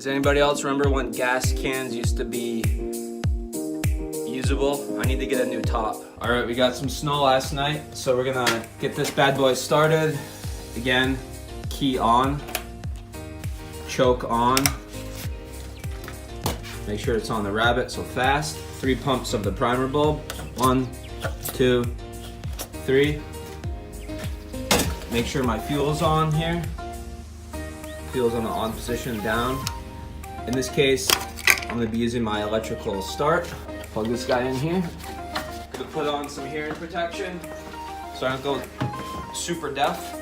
Does anybody else remember when gas cans used to be usable? I need to get a new top. All right, we got some snow last night, so we're gonna get this bad boy started. Again, key on, choke on. Make sure it's on the rabbit, so fast. 3 pumps of the primer bulb. 1, 2, 3. Make sure my fuel's on here. Fuel's on the on position, down. In this case, I'm gonna be using my electrical start. Plug this guy in here. Gonna put on some hearing protection so I don't go super deaf.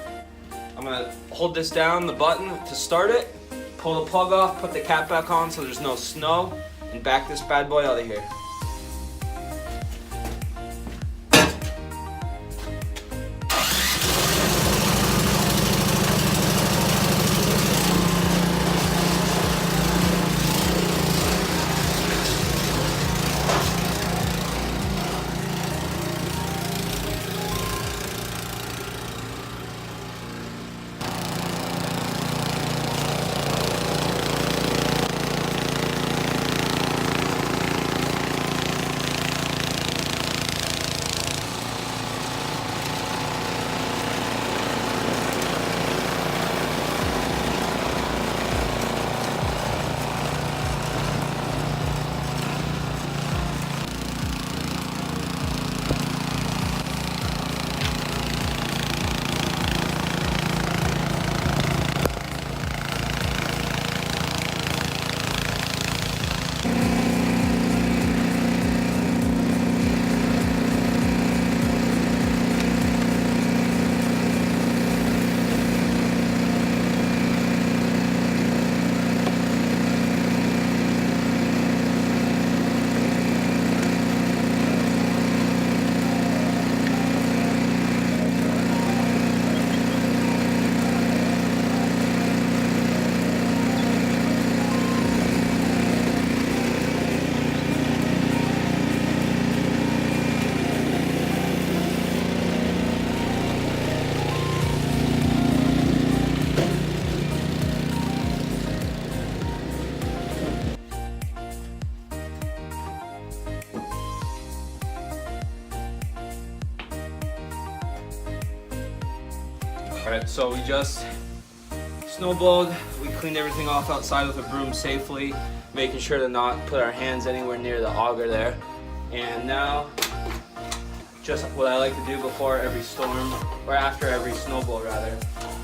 I'm gonna hold this down, the button, to start it. Pull the plug off, put the cap back on so there's no snow, and back this bad boy out of here. Alright, so we just snowblowed. We cleaned everything off outside with a broom safely, making sure to not put our hands anywhere near the auger there. And now, just what I like to do before every storm, or after every snowblow rather,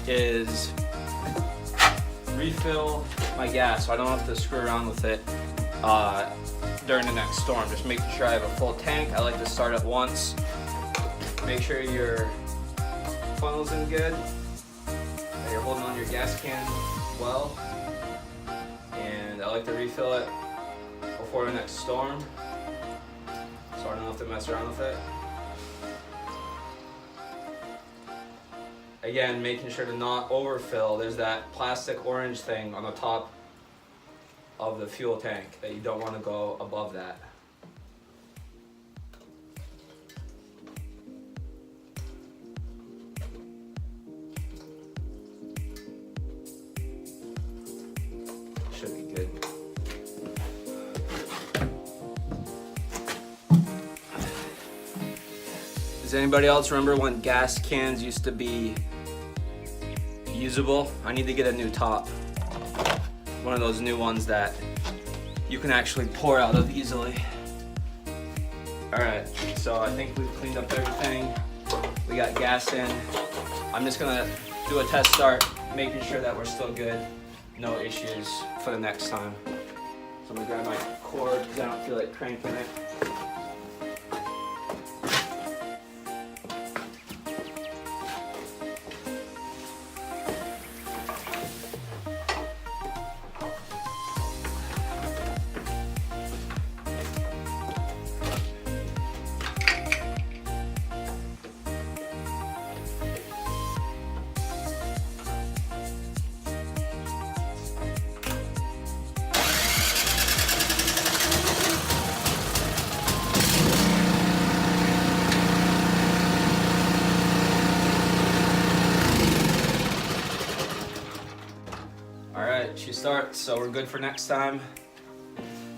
is refill my gas so I don't have to screw around with it during the next storm. Just making sure I have a full tank. I like to start at once. Make sure your funnel's in good, that you're holding on your gas can well, and I like to refill it before the next storm so I don't have to mess around with it. Again, making sure to not overfill. There's that plastic orange thing on the top of the fuel tank that you don't want to go above that. Should be good. Does anybody else remember when gas cans used to be usable? I need to get a new top. One of those new ones that you can actually pour out of easily. Alright, so I think we've cleaned up everything. We got gas in. I'm just gonna do a test start, making sure that we're still good. No issues for the next time. So I'm gonna grab my cord because I don't feel like cranking it. start, so we're good for next time.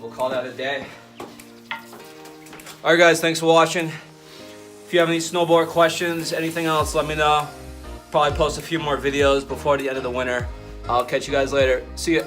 We'll call that a day. Alright guys, thanks for watching. If you have any snowboard questions, anything else, let me know. Probably post a few more videos before the end of the winter. I'll catch you guys later. See ya.